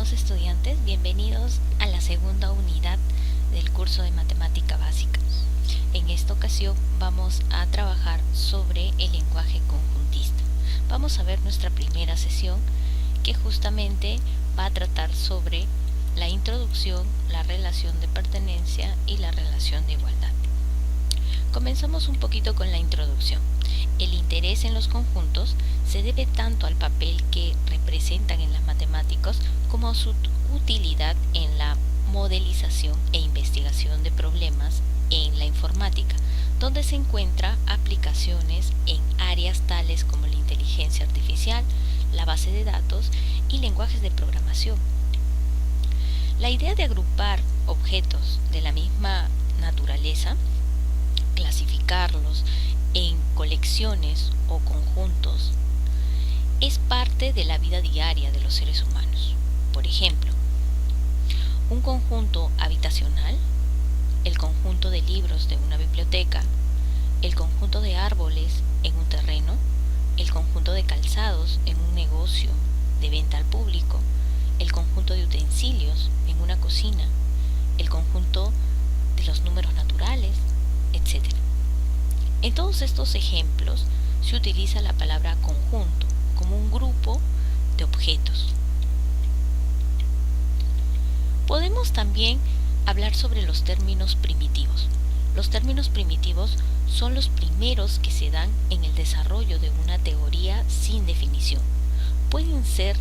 estimados estudiantes, bienvenidos a la segunda unidad del curso de Matemática Básica. En esta ocasión vamos a trabajar sobre el lenguaje conjuntista. Vamos a ver nuestra primera sesión que justamente va a tratar sobre la introducción, la relación de pertenencia y la relación de igualdad. Comenzamos un poquito con la introducción. El interés en los conjuntos se debe tanto al papel que representan en las matemáticas como a su utilidad en la modelización e investigación de problemas en la informática, donde se encuentran aplicaciones en áreas tales como la inteligencia artificial, la base de datos y lenguajes de programación. La idea de agrupar objetos de la misma naturaleza, clasificarlos en colecciones o conjuntos, es parte de la vida diaria de los seres humanos. Por ejemplo, un conjunto habitacional, el conjunto de libros de una biblioteca, el conjunto de árboles en un terreno, el conjunto de calzados en un negocio de venta al público, el conjunto de utensilios en una cocina, el conjunto de los números naturales, etc. En todos estos ejemplos se utiliza la palabra conjunto como un grupo de objetos. Podemos también hablar sobre los términos primitivos. Los términos primitivos son los primeros que se dan en el desarrollo de una teoría sin definición. Pueden ser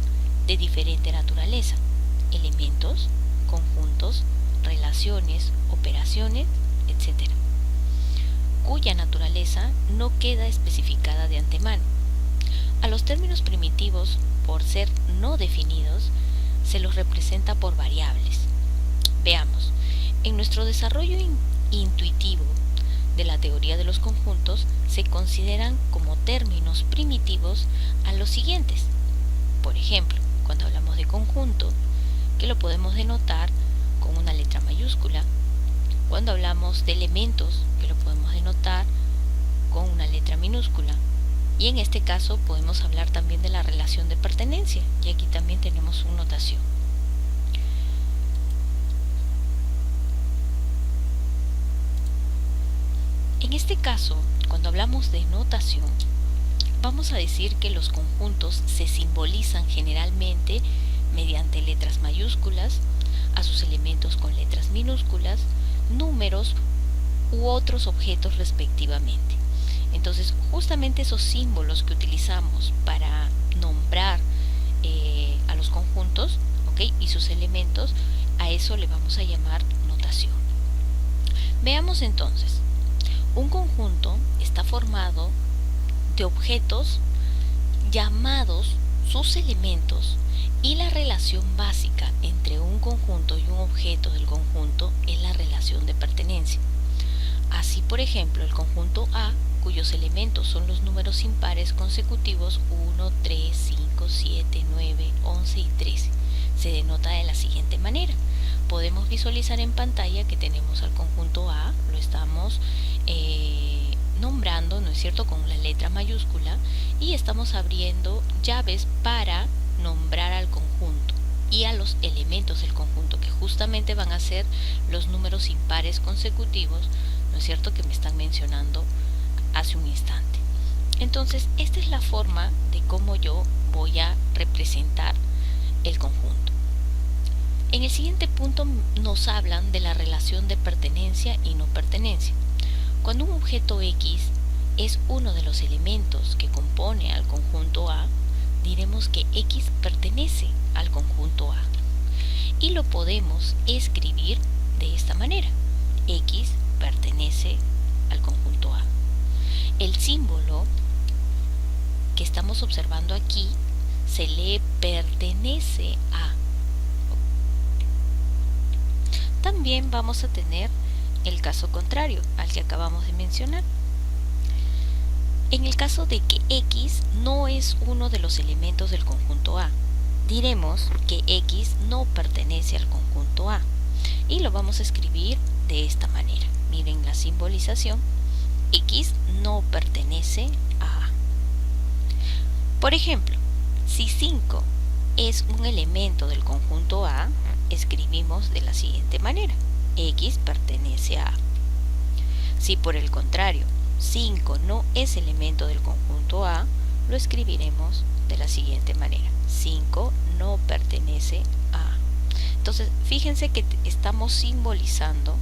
de diferente naturaleza: elementos, conjuntos, relaciones, operaciones, etc., cuya naturaleza no queda especificada de antemano. A los términos primitivos, por ser no definidos, se los representa por variables. Veamos, en nuestro desarrollo intuitivo de la teoría de los conjuntos se consideran como términos primitivos a los siguientes. Por ejemplo, cuando hablamos de conjunto, que lo podemos denotar con una letra mayúscula. Cuando hablamos de elementos, que lo podemos denotar con una letra minúscula. Y en este caso podemos hablar también de la relación de pertenencia, y aquí también tenemos su notación. En este caso, cuando hablamos de notación, vamos a decir que los conjuntos se simbolizan generalmente mediante letras mayúsculas, a sus elementos con letras minúsculas, números u otros objetos respectivamente. Entonces, justamente esos símbolos que utilizamos para nombrar a los conjuntos, y sus elementos, a eso le vamos a llamar notación. Veamos entonces, un conjunto está formado de objetos llamados sus elementos, y la relación básica entre un conjunto y un objeto del conjunto es la relación de pertenencia. Así, por ejemplo, el conjunto A, cuyos elementos son los números impares consecutivos 1, 3, 5, 7, 9, 11 y 13, se denota de la siguiente manera. Podemos visualizar en pantalla que tenemos al conjunto A, lo estamos nombrando, ¿no es cierto?, con la letra mayúscula, y estamos abriendo llaves para nombrar al conjunto y a los elementos del conjunto, que justamente van a ser los números impares consecutivos, ¿no es cierto?, que me están mencionando hace un instante. Entonces, esta es la forma de cómo yo voy a representar el conjunto. En el siguiente punto nos hablan de la relación de pertenencia y no pertenencia. Cuando un objeto X es uno de los elementos que compone al conjunto A, diremos que X pertenece al conjunto A, y lo podemos escribir de esta manera: X pertenece al conjunto A. El símbolo que estamos observando aquí se lee pertenece a. También vamos a tener el caso contrario al que acabamos de mencionar. En el caso de que X no es uno de los elementos del conjunto A, diremos que X no pertenece al conjunto A, y lo vamos a escribir de esta manera. Miren la simbolización: X no pertenece a A. Por ejemplo, si 5 es un elemento del conjunto A, escribimos de la siguiente manera: X pertenece a A. Si por el contrario 5 no es elemento del conjunto A, lo escribiremos de la siguiente manera: 5 no pertenece a A. Entonces, fíjense que estamos simbolizando,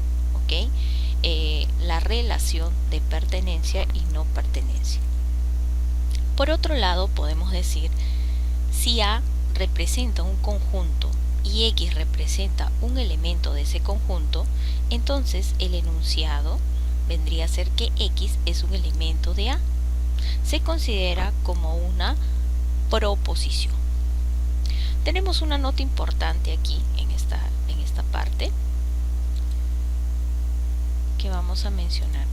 ¿ok?, la relación de pertenencia y no pertenencia. Por otro lado, podemos decir, si A representa un conjunto y X representa un elemento de ese conjunto, entonces el enunciado vendría a ser que X es un elemento de A. Se considera como una proposición. Tenemos una nota importante aquí en esta parte que vamos a mencionar.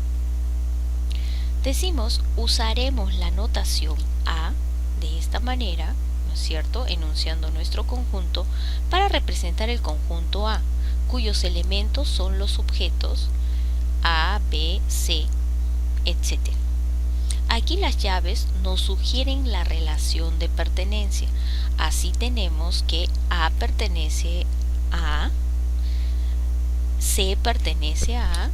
Decimos, usaremos la notación A de esta manera, ¿no es cierto?, enunciando nuestro conjunto para representar el conjunto A, cuyos elementos son los objetos A, B, C, etc. Aquí las llaves nos sugieren la relación de pertenencia. Así tenemos que A pertenece a A, C pertenece a A,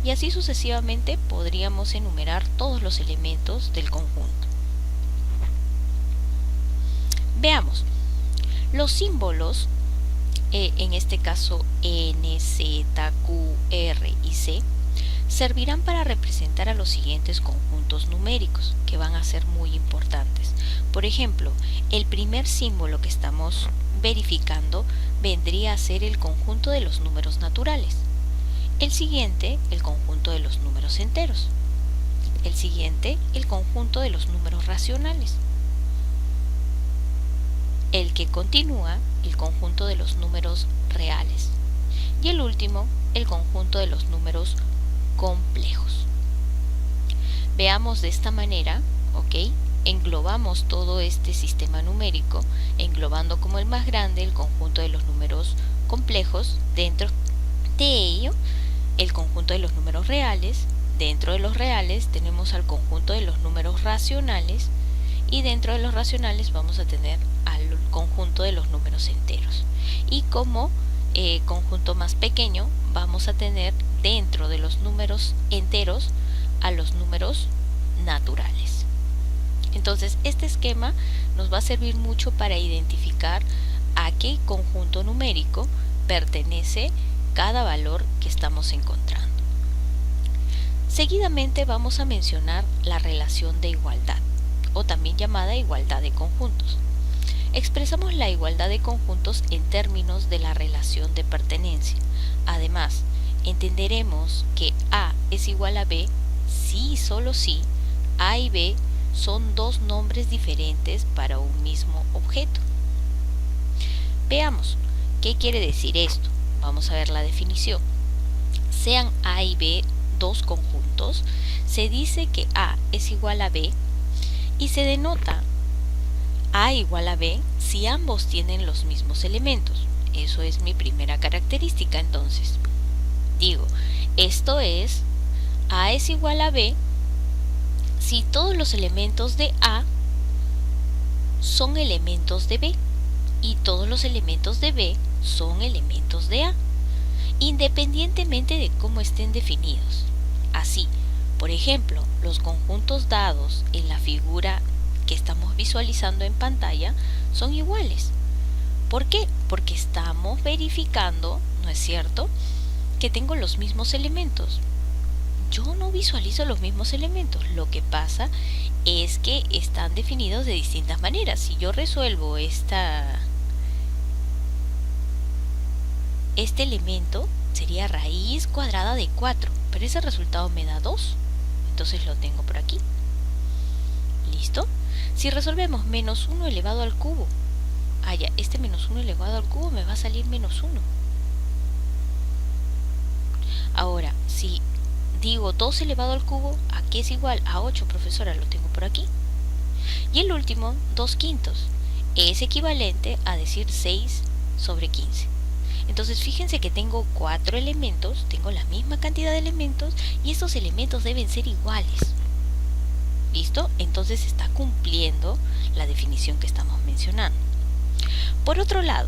y así sucesivamente podríamos enumerar todos los elementos del conjunto. Veamos, los símbolos, en este caso N, Z, Q, R y C, servirán para representar a los siguientes conjuntos numéricos, que van a ser muy importantes. Por ejemplo, el primer símbolo que estamos verificando vendría a ser el conjunto de los números naturales. El siguiente, el conjunto de los números enteros. El siguiente, el conjunto de los números racionales. El que continúa, el conjunto de los números reales. Y el último, el conjunto de los números complejos. Veamos de esta manera, ¿ok? Englobamos todo este sistema numérico, englobando como el más grande el conjunto de los números complejos, dentro de ello el conjunto de los números reales, dentro de los reales tenemos al conjunto de los números racionales, y dentro de los racionales vamos a tener al conjunto de los números enteros. Y como conjunto más pequeño vamos a tener dentro de los números enteros a los números naturales. Entonces, este esquema nos va a servir mucho para identificar a qué conjunto numérico pertenece cada valor que estamos encontrando. Seguidamente vamos a mencionar la relación de igualdad, o también llamada igualdad de conjuntos. Expresamos la igualdad de conjuntos en términos de la relación de pertenencia. Además, entenderemos que A es igual a B si y solo si A y B son dos nombres diferentes para un mismo objeto. Veamos, ¿qué quiere decir esto? Vamos a ver la definición. Sean A y B dos conjuntos, se dice que A es igual a B y se denota A igual a B si ambos tienen los mismos elementos. Eso es mi primera característica. Entonces, digo, esto es, A es igual a B si todos los elementos de A son elementos de B y todos los elementos de B son elementos de A, independientemente de cómo estén definidos. Así, por ejemplo, los conjuntos dados en la figura que estamos visualizando en pantalla son iguales. ¿Por qué? Porque estamos verificando, ¿no es cierto?, que tengo los mismos elementos. Yo no visualizo los mismos elementos, lo que pasa es que están definidos de distintas maneras. Si yo resuelvo este elemento, sería raíz cuadrada de 4, pero ese resultado me da 2, entonces lo tengo por aquí. ¿Listo? Si resolvemos menos 1 elevado al cubo, este menos 1 elevado al cubo me va a salir menos 1. Ahora, si digo 2 elevado al cubo, ¿a qué es igual? A 8, profesora, lo tengo por aquí. Y el último, 2 quintos, es equivalente a decir 6 sobre 15. Entonces fíjense que tengo 4 elementos, tengo la misma cantidad de elementos y estos elementos deben ser iguales. ¿Listo? Entonces está cumpliendo la definición que estamos mencionando. Por otro lado,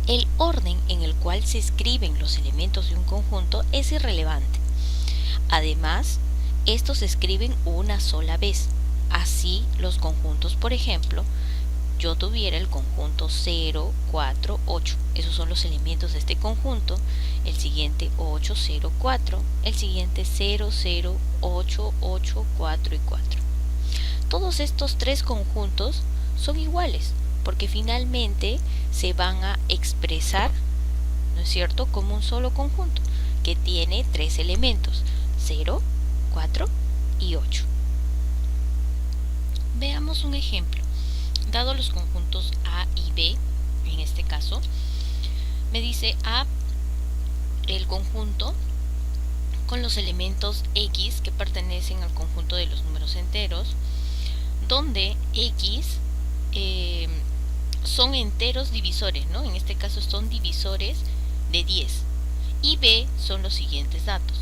el orden en el cual se escriben los elementos de un conjunto es irrelevante. Además, estos se escriben una sola vez. Así, los conjuntos, por ejemplo, yo tuviera el conjunto 0, 4, 8. Esos son los elementos de este conjunto. El siguiente 8, 0, 4. El siguiente 0, 0, 8, 8, 4 y 4. Todos estos tres conjuntos son iguales porque finalmente se van a expresar, ¿no es cierto?, como un solo conjunto que tiene tres elementos: 0, 4 y 8. Veamos un ejemplo. Dado los conjuntos A y B, en este caso, me dice A el conjunto con los elementos X que pertenecen al conjunto de los números enteros, donde X son enteros divisores, ¿no? En este caso son divisores de 10. Y B son los siguientes datos.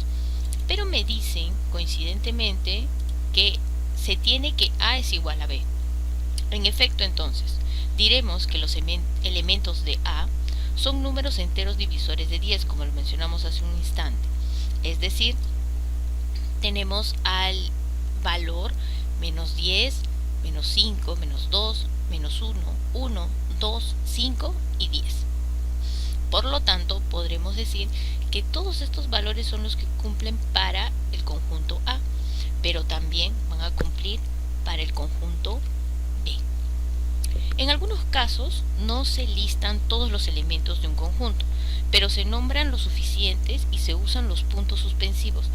Pero me dicen, coincidentemente, que se tiene que A es igual a B. En efecto, entonces, diremos que los elementos de A son números enteros divisores de 10, como lo mencionamos hace un instante. Es decir, tenemos al valor menos 10, menos 5, menos 2, menos 1, 1, 2, 5 y 10. Por lo tanto, podremos decir que todos estos valores son los que cumplen para el conjunto A, pero también van a cumplir para el conjunto B. En algunos casos no se listan todos los elementos de un conjunto, pero se nombran los suficientes y se usan los puntos suspensivos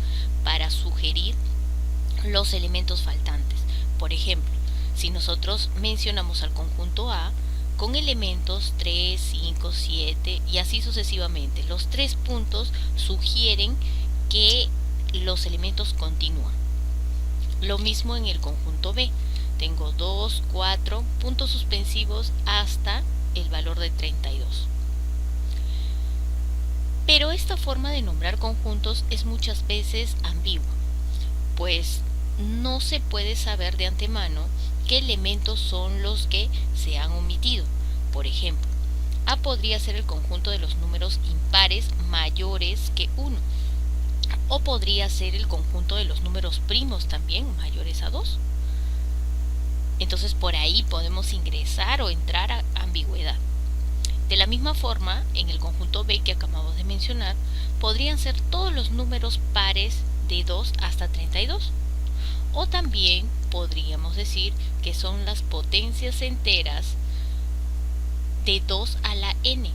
para sugerir los elementos faltantes. Por ejemplo, si nosotros mencionamos al conjunto A con elementos 3, 5, 7 y así sucesivamente, los tres puntos sugieren que los elementos continúan. Lo mismo en el conjunto B. Tengo 2, 4 puntos suspensivos hasta el valor de 32. Pero esta forma de nombrar conjuntos es muchas veces ambigua, pues no se puede saber de antemano qué elementos son los que se han omitido. Por ejemplo, A podría ser el conjunto de los números impares mayores que 1, o podría ser el conjunto de los números primos también mayores a 2. Entonces por ahí podemos ingresar o entrar a ambigüedad. De la misma forma, en el conjunto B que acabamos de mencionar, podrían ser todos los números pares de 2 hasta 32. O también podríamos decir que son las potencias enteras de 2 a la n,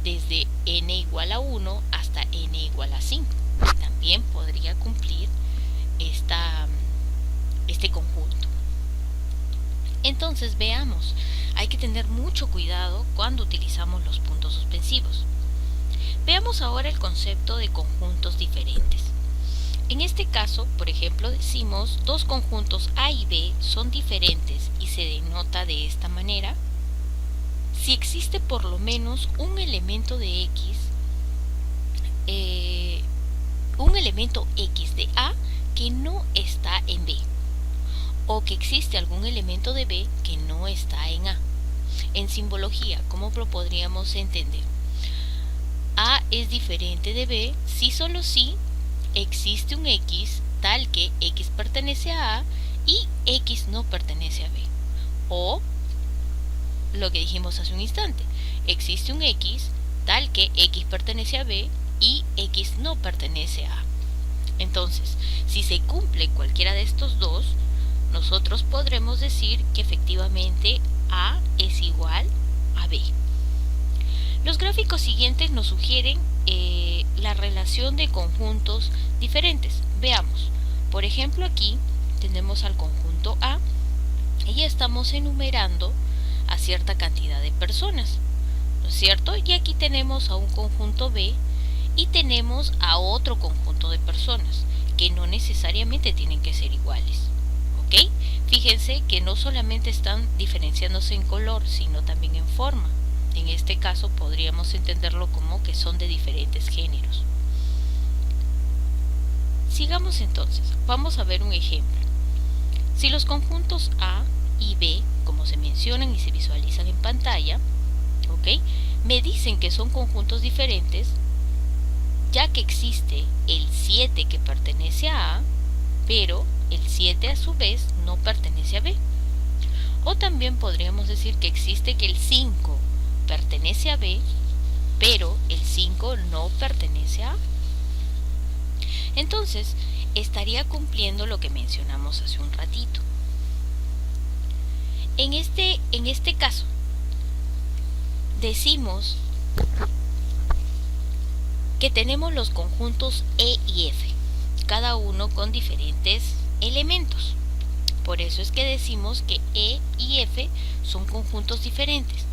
desde n igual a 1 hasta n igual a 5. También podría cumplir este conjunto. Entonces veamos, hay que tener mucho cuidado cuando utilizamos los puntos suspensivos. Veamos ahora el concepto de conjuntos diferentes. En este caso, por ejemplo, decimos dos conjuntos A y B son diferentes y se denota de esta manera si existe por lo menos un elemento de X, un elemento X de A que no está en B, o que existe algún elemento de B que no está en A. En simbología, ¿cómo lo podríamos entender? A es diferente de B si solo si existe un X tal que X pertenece a A y X no pertenece a B. O lo que dijimos hace un instante, existe un X tal que X pertenece a B y X no pertenece a A. Entonces, si se cumple cualquiera de estos dos, nosotros podremos decir que efectivamente A es igual a B. Los gráficos siguientes nos sugieren la relación de conjuntos diferentes. Veamos, por ejemplo, aquí tenemos al conjunto A y estamos enumerando a cierta cantidad de personas, ¿no es cierto? Y aquí tenemos a un conjunto B y tenemos a otro conjunto de personas que no necesariamente tienen que ser iguales. ¿Ok? Fíjense que no solamente están diferenciándose en color, sino también en forma. En este caso podríamos entenderlo como que son de diferentes géneros. Sigamos entonces, vamos a ver un ejemplo. Si los conjuntos A y B, como se mencionan y se visualizan en pantalla, me dicen que son conjuntos diferentes, ya que existe el 7 que pertenece a A, pero el 7 a su vez no pertenece a B. O también podríamos decir que existe que el 5 pertenece a B, pero el 5 no pertenece a A. Entonces, estaría cumpliendo lo que mencionamos hace un ratito. En este caso, decimos que tenemos los conjuntos E y F, cada uno con diferentes elementos. Por eso es que decimos que E y F son conjuntos diferentes.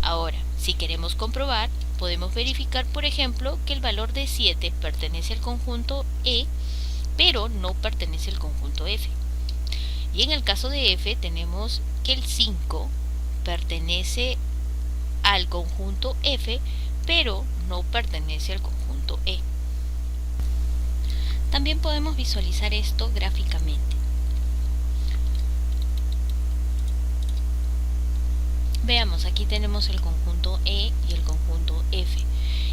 Ahora, si queremos comprobar, podemos verificar, por ejemplo, que el valor de 7 pertenece al conjunto E, pero no pertenece al conjunto F. Y en el caso de F tenemos que el 5 pertenece al conjunto F, pero no pertenece al conjunto E. También podemos visualizar esto gráficamente. Veamos, aquí tenemos el conjunto E y el conjunto F,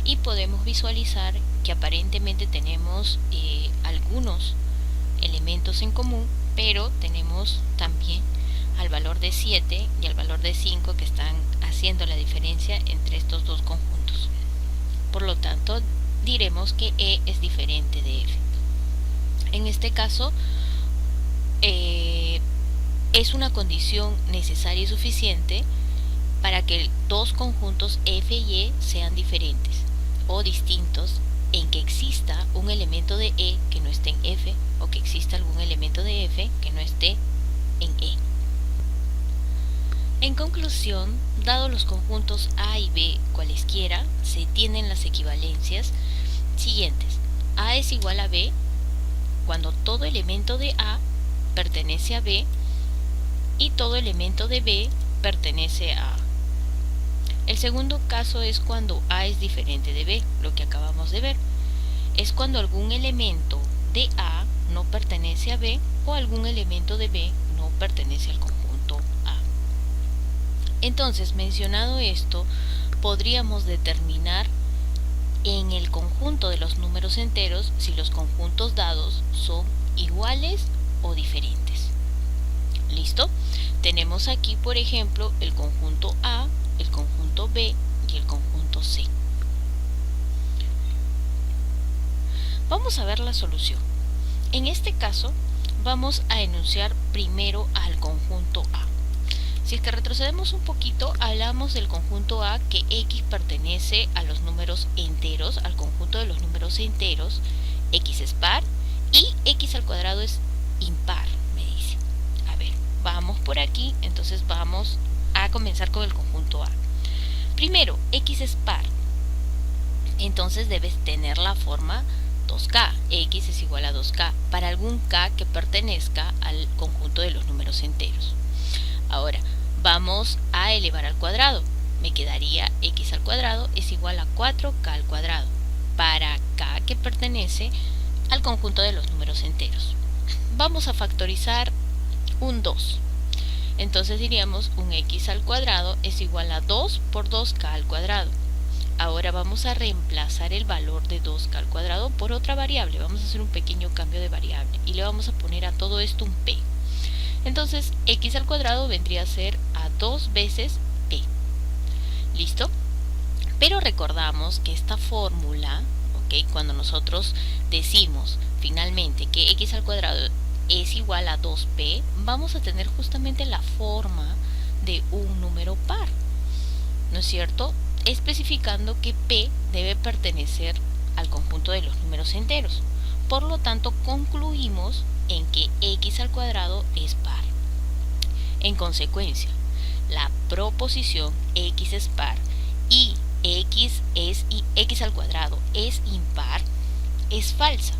y podemos visualizar que aparentemente tenemos algunos elementos en común, pero tenemos también al valor de 7 y al valor de 5 que están haciendo la diferencia entre estos dos conjuntos. Por lo tanto, diremos que E es diferente de F. En este caso, es una condición necesaria y suficiente para que dos conjuntos F y E sean diferentes o distintos, en que exista un elemento de E que no esté en F, o que exista algún elemento de F que no esté en E. En conclusión, dado los conjuntos A y B cualesquiera, se tienen las equivalencias siguientes. A es igual a B cuando todo elemento de A pertenece a B y todo elemento de B pertenece a A. El segundo caso es cuando A es diferente de B, lo que acabamos de ver. Es cuando algún elemento de A no pertenece a B o algún elemento de B no pertenece al conjunto A. Entonces, mencionado esto, podríamos determinar en el conjunto de los números enteros si los conjuntos dados son iguales o diferentes. ¿Listo? Tenemos aquí, por ejemplo, el conjunto A, el conjunto B y el conjunto C. Vamos a ver la solución. En este caso, vamos a enunciar primero al conjunto A. Si es que retrocedemos un poquito, hablamos del conjunto A, que X pertenece a los números enteros, al conjunto de los números enteros. X es par y X al cuadrado es impar, me dice. A ver, vamos por aquí, entonces vamos a comenzar con el conjunto A. Primero, X es par, entonces debes tener la forma 2K. X es igual a 2K para algún K que pertenezca al conjunto de los números enteros. Ahora, vamos a elevar al cuadrado. Me quedaría X al cuadrado es igual a 4K al cuadrado para K que pertenece al conjunto de los números enteros. Vamos a factorizar un 2. Entonces diríamos un X al cuadrado es igual a 2 por 2K al cuadrado. Ahora vamos a reemplazar el valor de 2K al cuadrado por otra variable. Vamos a hacer un pequeño cambio de variable y le vamos a poner a todo esto un P. Entonces, X al cuadrado vendría a ser a 2 veces P. ¿Listo? Pero recordamos que esta fórmula, ¿ok? Cuando nosotros decimos finalmente que X al cuadrado es igual a 2P, vamos a tener justamente la forma de un número par, ¿no es cierto? Especificando que P debe pertenecer al conjunto de los números enteros. Por lo tanto, concluimos en que X al cuadrado es par. En consecuencia, la proposición X es par y X al cuadrado es impar es falsa.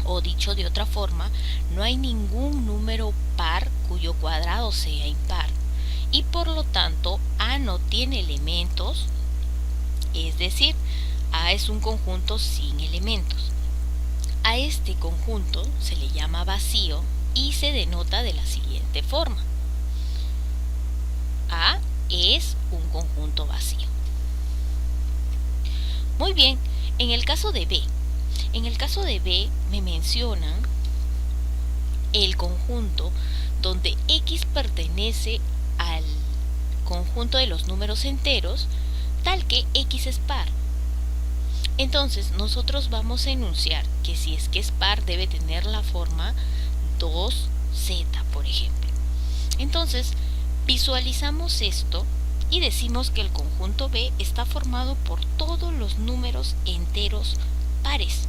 O dicho de otra forma, no hay ningún número par cuyo cuadrado sea impar. Y por lo tanto, A no tiene elementos, es decir, A es un conjunto sin elementos. A este conjunto se le llama vacío y se denota de la siguiente forma. A es un conjunto vacío. Muy bien, en el caso de B, me mencionan el conjunto donde X pertenece al conjunto de los números enteros, tal que X es par. Entonces nosotros vamos a enunciar que si es que es par debe tener la forma 2z, por ejemplo. Entonces visualizamos esto y decimos que el conjunto B está formado por todos los números enteros pares.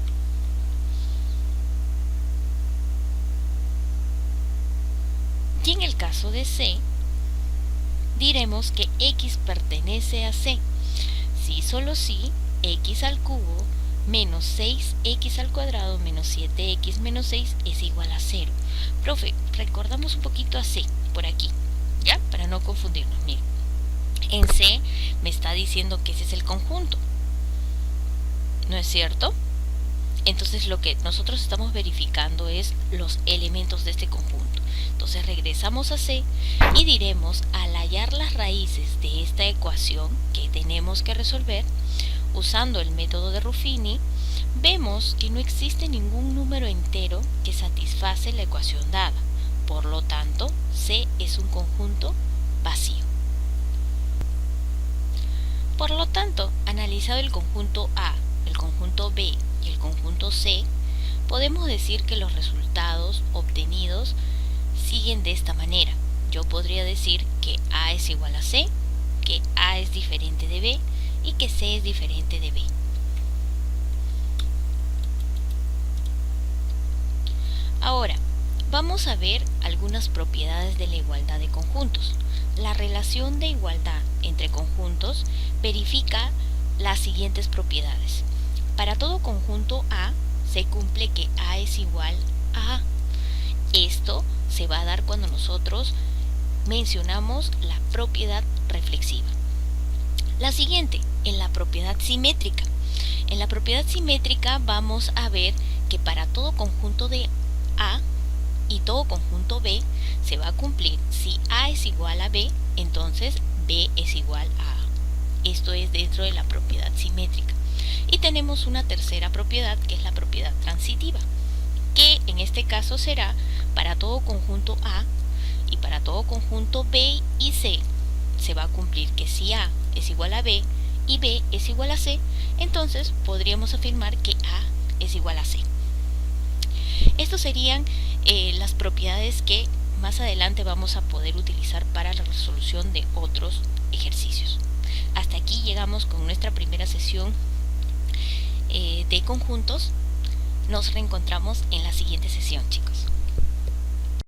Y en el caso de C, diremos que X pertenece a C. Si solo si, X al cubo menos 6X al cuadrado menos 7X menos 6 es igual a 0. Profe, recordamos un poquito a C por aquí, ¿ya? Para no confundirnos. Miren, en C me está diciendo que ese es el conjunto, ¿no es cierto? Entonces lo que nosotros estamos verificando es los elementos de este conjunto. Entonces regresamos a C y diremos, al hallar las raíces de esta ecuación que tenemos que resolver, usando el método de Ruffini, vemos que no existe ningún número entero que satisface la ecuación dada. Por lo tanto, C es un conjunto vacío. Por lo tanto, analizado el conjunto A, el conjunto B y el conjunto C, podemos decir que los resultados obtenidos siguen de esta manera. Yo podría decir que A es igual a C, que A es diferente de B y que C es diferente de B. Ahora, vamos a ver algunas propiedades de la igualdad de conjuntos. La relación de igualdad entre conjuntos verifica las siguientes propiedades. Para todo conjunto A, se cumple que A es igual a A. Esto se va a dar cuando nosotros mencionamos la propiedad reflexiva. La siguiente, en la propiedad simétrica. En la propiedad simétrica vamos a ver que para todo conjunto de A y todo conjunto B se va a cumplir. Si A es igual a B, entonces B es igual a A. Esto es dentro de la propiedad simétrica. Y tenemos una tercera propiedad, que es la propiedad transitiva, que en este caso será para todo conjunto A y para todo conjunto B y C se va a cumplir que si A es igual a B y B es igual a C, entonces podríamos afirmar que A es igual a C. Estas serían las propiedades que más adelante vamos a poder utilizar para la resolución de otros ejercicios. Hasta aquí llegamos con nuestra primera sesión de conjuntos. Nos reencontramos en la siguiente sesión, chicos.